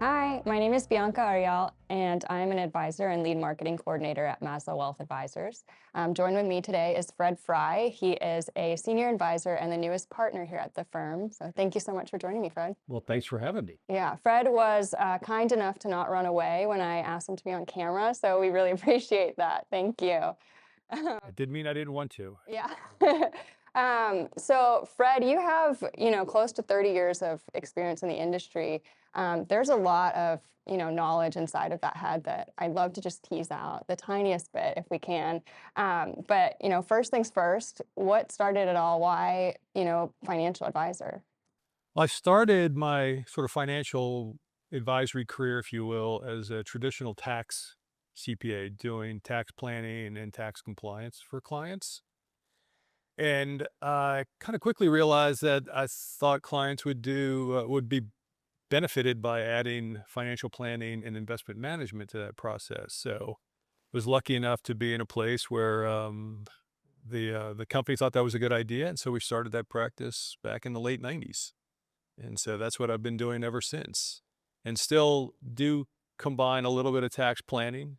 Hi, my name is Bianca Ariel, and I'm an advisor and lead marketing coordinator at Maslow Wealth Advisors. Joined with me today is Fred Frey. He is a senior advisor and the newest partner here at the firm. So thank you so much for joining me, Fred. Well, thanks for having me. Yeah, Fred was kind enough to not run away when I asked him to be on camera, so we really appreciate that. Thank you. It didn't mean I didn't want to. Yeah. So Fred, you have, close to 30 years of experience in the industry. There's a lot of, knowledge inside of that head that I'd love to just tease out the tiniest bit if we can. But, first things first, what started it all? Why, financial advisor? Well, I started my sort of financial advisory career, if you will, as a traditional tax CPA, doing tax planning and tax compliance for clients. And I kind of quickly realized that I thought clients would be benefited by adding financial planning and investment management to that process. So was lucky enough to be in a place where the company thought that was a good idea, and so we started that practice back in the late '90s. And so that's what I've been doing ever since, and still do combine a little bit of tax planning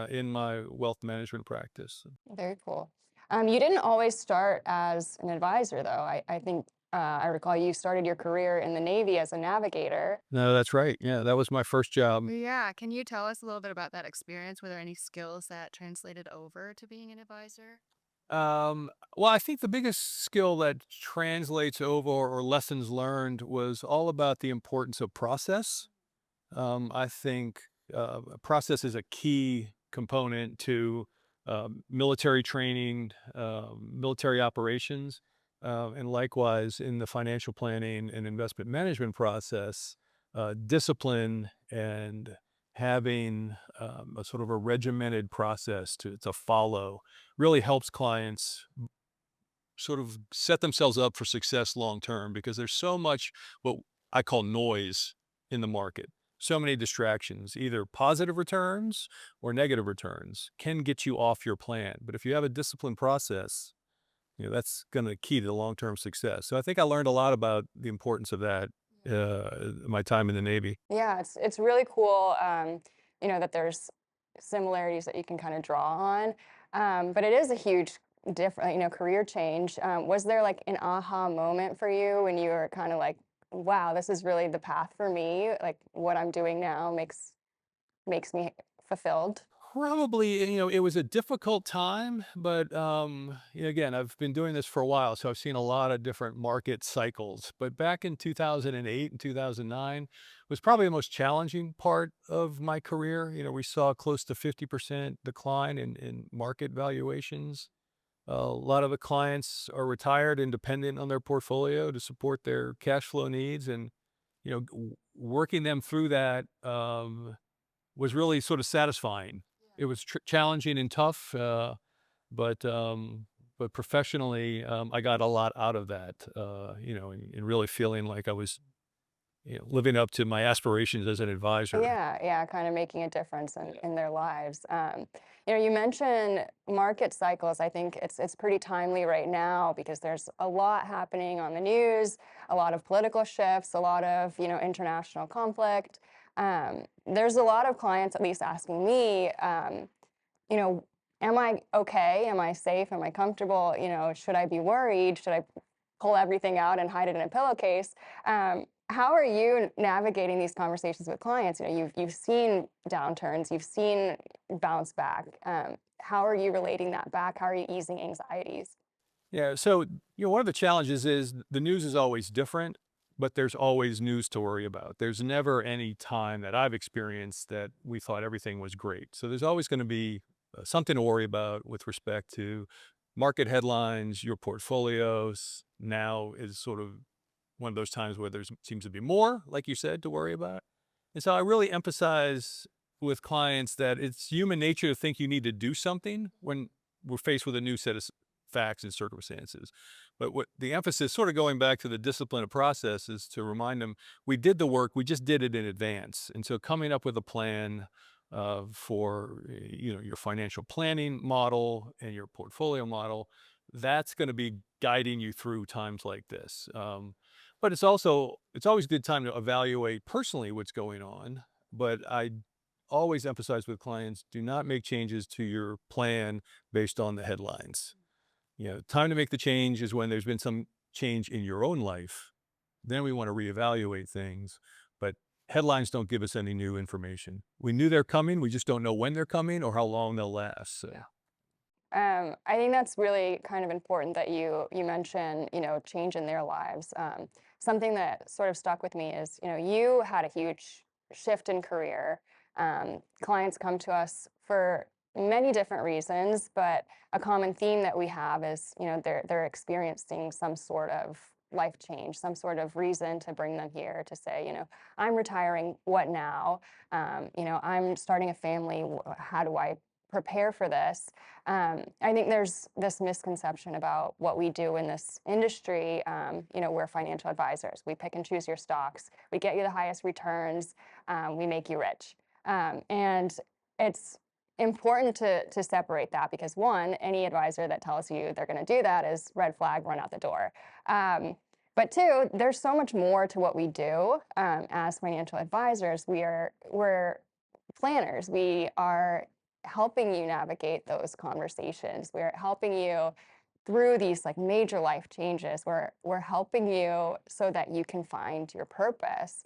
in my wealth management practice. Very cool. You didn't always start as an advisor, though. I think I recall you started your career in the Navy as a navigator. No, that's right. Yeah, that was my first job. Yeah, can you tell us a little bit about that experience? Were there any skills that translated over to being an advisor? Well, I think the biggest skill that translates over or lessons learned was all about the importance of process. I think process is a key component to military training, military operations, and likewise in the financial planning and investment management process, discipline and having a sort of a regimented process to follow really helps clients sort of set themselves up for success long term because there's so much what I call noise in the market. So many distractions, either positive returns or negative returns, can get you off your plan. But if you have a disciplined process, that's going to key to long-term success. So I think I learned a lot about the importance of that my time in the Navy. Yeah, it's really cool, that there's similarities that you can kind of draw on. But it is a huge different, career change. Was there like an aha moment for you when you were kind of like, wow, this is really the path for me? Like what I'm doing now makes me fulfilled. Probably, it was a difficult time, but again, I've been doing this for a while, so I've seen a lot of different market cycles. But back in 2008 and 2009 was probably the most challenging part of my career. We saw close to 50% decline in market valuations. A lot of the clients are retired and dependent on their portfolio to support their cash flow needs, and working them through that was really sort of satisfying. It was challenging and tough, but but professionally, I got a lot out of that. And really feeling like I was, living up to my aspirations as an advisor. Yeah, yeah, kind of making a difference in their lives. You mentioned market cycles. I think it's pretty timely right now because there's a lot happening on the news, a lot of political shifts, a lot of international conflict. There's a lot of clients, at least asking me, you know, am I okay? Am I safe? Am I comfortable? Should I be worried? Should I pull everything out and hide it in a pillowcase? How are you navigating these conversations with clients? You've seen downturns, you've seen bounce back. How are you relating that back? How are you easing anxieties? Yeah. So, one of the challenges is the news is always different, but there's always news to worry about. There's never any time that I've experienced that we thought everything was great. So there's always going to be something to worry about with respect to market headlines, your portfolios. Now is sort of one of those times where there seems to be more, like you said, to worry about. And so I really emphasize with clients that it's human nature to think you need to do something when we're faced with a new set of facts and circumstances. But what the emphasis, sort of going back to the discipline of process, is to remind them we did the work, we just did it in advance. And so coming up with a plan for your financial planning model and your portfolio model, that's going to be guiding you through times like this. But it's always a good time to evaluate personally what's going on. But I always emphasize with clients, do not make changes to your plan based on the headlines. Time to make the change is when there's been some change in your own life. Then we want to reevaluate things. But headlines don't give us any new information. We knew they're coming. We just don't know when they're coming or how long they'll last. So. I think that's really kind of important that you mention, change in their lives. Something that sort of stuck with me is, you had a huge shift in career. Clients come to us for many different reasons, but a common theme that we have is, they're experiencing some sort of life change, some sort of reason to bring them here to say, I'm retiring, what now? I'm starting a family, how do I prepare for this? I think there's this misconception about what we do in this industry. We're financial advisors. We pick and choose your stocks. We get you the highest returns. We make you rich. And it's important to separate that because one, any advisor that tells you they're going to do that is red flag, run out the door. But two, there's so much more to what we do as financial advisors. We're planners. We are helping you navigate those conversations. We're helping you through these like major life changes. We're helping you so that you can find your purpose.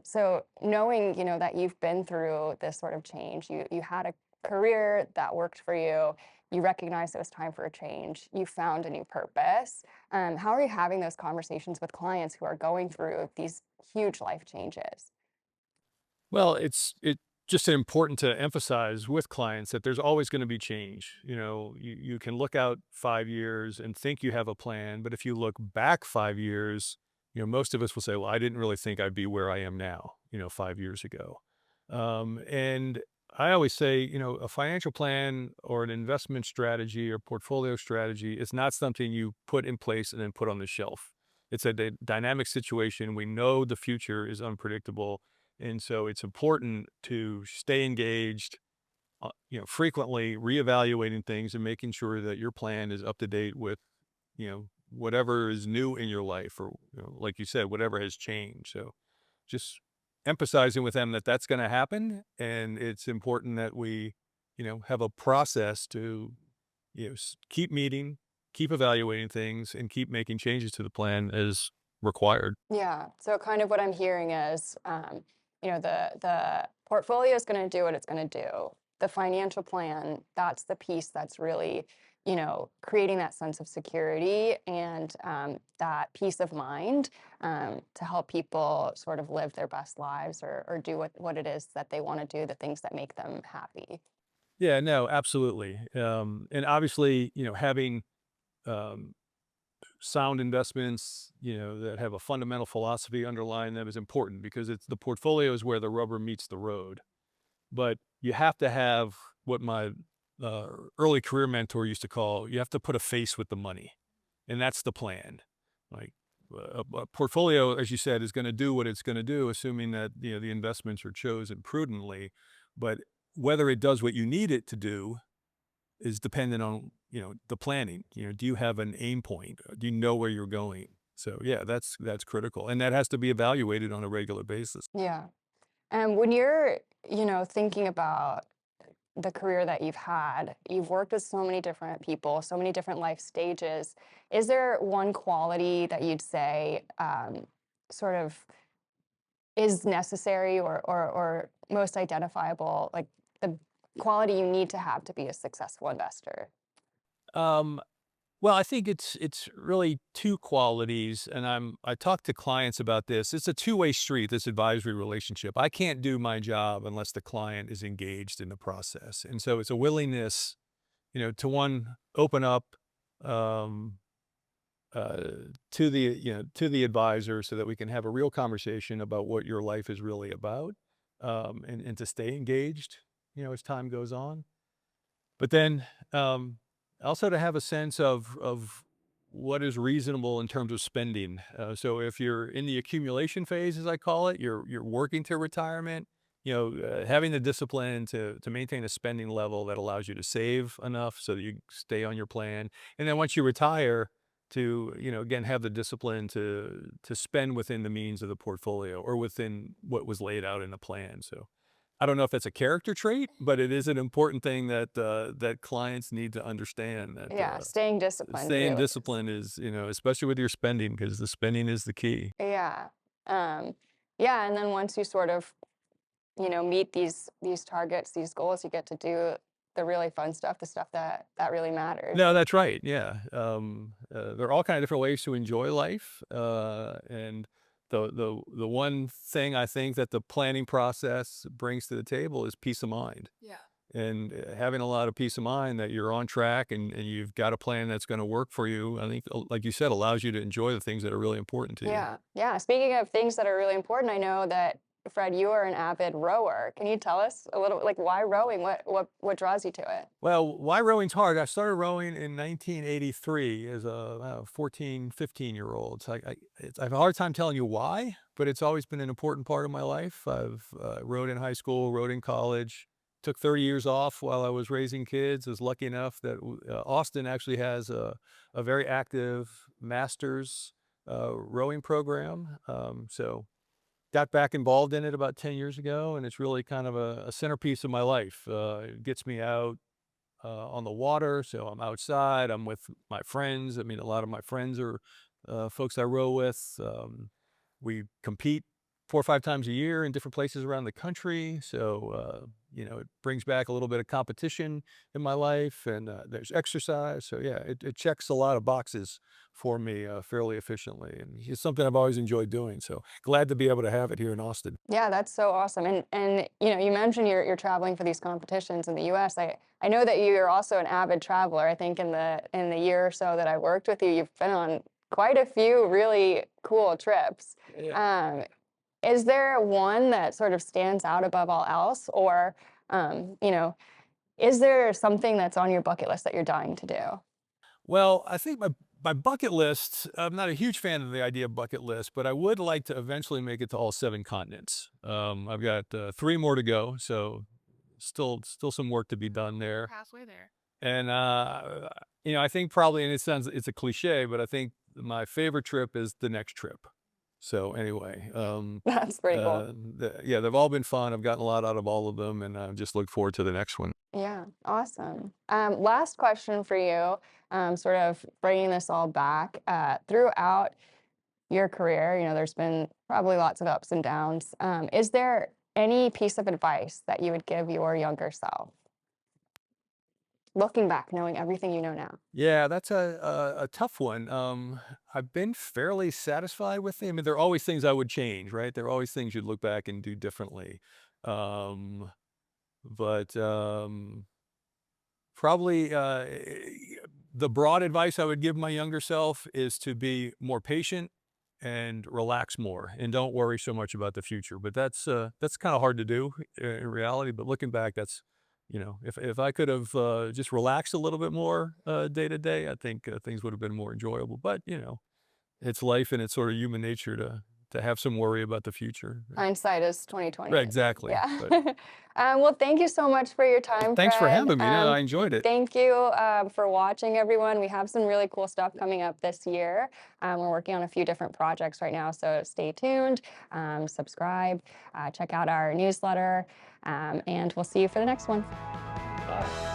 So knowing, that you've been through this sort of change, you had a career that worked for you, you recognized it was time for a change, you found a new purpose. How are you having those conversations with clients who are going through these huge life changes? Well, it's just important to emphasize with clients that there's always going to be change. You can look out 5 years and think you have a plan, but if you look back 5 years, most of us will say, "Well, I didn't really think I'd be where I am now, 5 years ago." And I always say, a financial plan or an investment strategy or portfolio strategy is not something you put in place and then put on the shelf. It's a dynamic situation. We know the future is unpredictable, and so it's important to stay engaged, frequently reevaluating things and making sure that your plan is up to date with, whatever is new in your life or, like you said, whatever has changed. So just emphasizing with them that that's going to happen. And it's important that we, have a process to, keep meeting, keep evaluating things and keep making changes to the plan as required. Yeah. So kind of what I'm hearing is, the portfolio is going to do what it's going to do. The financial plan, that's the piece that's really, creating that sense of security and that peace of mind to help people sort of live their best lives or do what it is that they want to do, the things that make them happy. Yeah, no, absolutely. And obviously, having um, sound investments, that have a fundamental philosophy underlying them is important because it's the portfolio is where the rubber meets the road. But you have to have what my early career mentor used to call, you have to put a face with the money. And that's the plan. Like a portfolio, as you said, is going to do what it's going to do, assuming that, the investments are chosen prudently. But whether it does what you need it to do is dependent on, the planning. Do you have an aim point? Do you know where you're going? So yeah, that's critical. And that has to be evaluated on a regular basis. Yeah. And when you're, thinking about the career that you've had, you've worked with so many different people, so many different life stages. Is there one quality that you'd say sort of is necessary or most identifiable, like the quality you need to have to be a successful investor? Um, well, I think it's really two qualities, and I talk to clients about this. It's a two-way street, this advisory relationship. I can't do my job unless the client is engaged in the process. And so it's a willingness, to one, open up um, uh, to the advisor so that we can have a real conversation about what your life is really about, and to stay engaged, as time goes on. But then, also to have a sense of what is reasonable in terms of spending. So if you're in the accumulation phase, as I call it, you're working to retirement, having the discipline to maintain a spending level that allows you to save enough so that you stay on your plan. And then once you retire, to, again, have the discipline to spend within the means of the portfolio or within what was laid out in the plan. So I don't know if that's a character trait, but it is an important thing that that clients need to understand, that Yeah, staying disciplined staying really is. disciplined is, especially with your spending, because the spending is the key. Yeah. Yeah, and then once you sort of, meet these targets, these goals, you get to do the really fun stuff, the stuff that really matters. No, that's right. Yeah. There are all kind of different ways to enjoy life. And the one thing I think that the planning process brings to the table is peace of mind. Yeah. And having a lot of peace of mind that you're on track, and you've got a plan that's going to work for you, I think, like you said, allows you to enjoy the things that are really important to you. Yeah. Yeah. Speaking of things that are really important, I know that Fred, you are an avid rower. Can you tell us a little, like, why rowing? What draws you to it? Well, why rowing's hard. I started rowing in 1983 as a 14, 15-year-old. So I have a hard time telling you why, but it's always been an important part of my life. I've rowed in high school, rowed in college, took 30 years off while I was raising kids. I was lucky enough that Austin actually has a very active master's rowing program. So got back involved in it about 10 years ago, and it's really kind of a centerpiece of my life. It gets me out on the water, so I'm outside. I'm with my friends. I mean, a lot of my friends are folks I row with. We compete 4 or 5 times a year in different places around the country. So, it brings back a little bit of competition in my life, and there's exercise. So, yeah, it checks a lot of boxes for me fairly efficiently. And it's something I've always enjoyed doing. So glad to be able to have it here in Austin. Yeah, that's so awesome. And you mentioned you're traveling for these competitions in the U.S. I know that you're also an avid traveler. I think in the year or so that I worked with you, you've been on quite a few really cool trips. Yeah. Is there one that sort of stands out above all else, or is there something that's on your bucket list that you're dying to do? Well, I think my bucket list, I'm not a huge fan of the idea of bucket list, but I would like to eventually make it to all 7 continents. I've got 3 more to go, so still some work to be done We're there. halfway there. And I think probably, and it sounds, it's a cliche, but I think my favorite trip is the next trip. So anyway, That's pretty cool. yeah, they've all been fun. I've gotten a lot out of all of them, and I just look forward to the next one. Yeah, awesome. Last question for you, sort of bringing this all back. Throughout your career, there's been probably lots of ups and downs. Is there any piece of advice that you would give your younger self, looking back, knowing everything you know now? Yeah, that's a tough one. I've been fairly satisfied with them. I mean, there are always things I would change, right? There are always things you'd look back and do differently. Um, but probably the broad advice I would give my younger self is to be more patient and relax more, and don't worry so much about the future. But that's kind of hard to do in reality. But looking back, that's, if I could have just relaxed a little bit more day to day, I think things would have been more enjoyable. But it's life, and it's sort of human nature to have some worry about the future. Hindsight is 2020. Right, exactly. Yeah. But Well, thank you so much for your time, thanks for Fred. having me. No, I enjoyed it. Thank you for watching, everyone. We have some really cool stuff coming up this year. We're working on a few different projects right now, so stay tuned, subscribe, check out our newsletter, and we'll see you for the next one. Bye.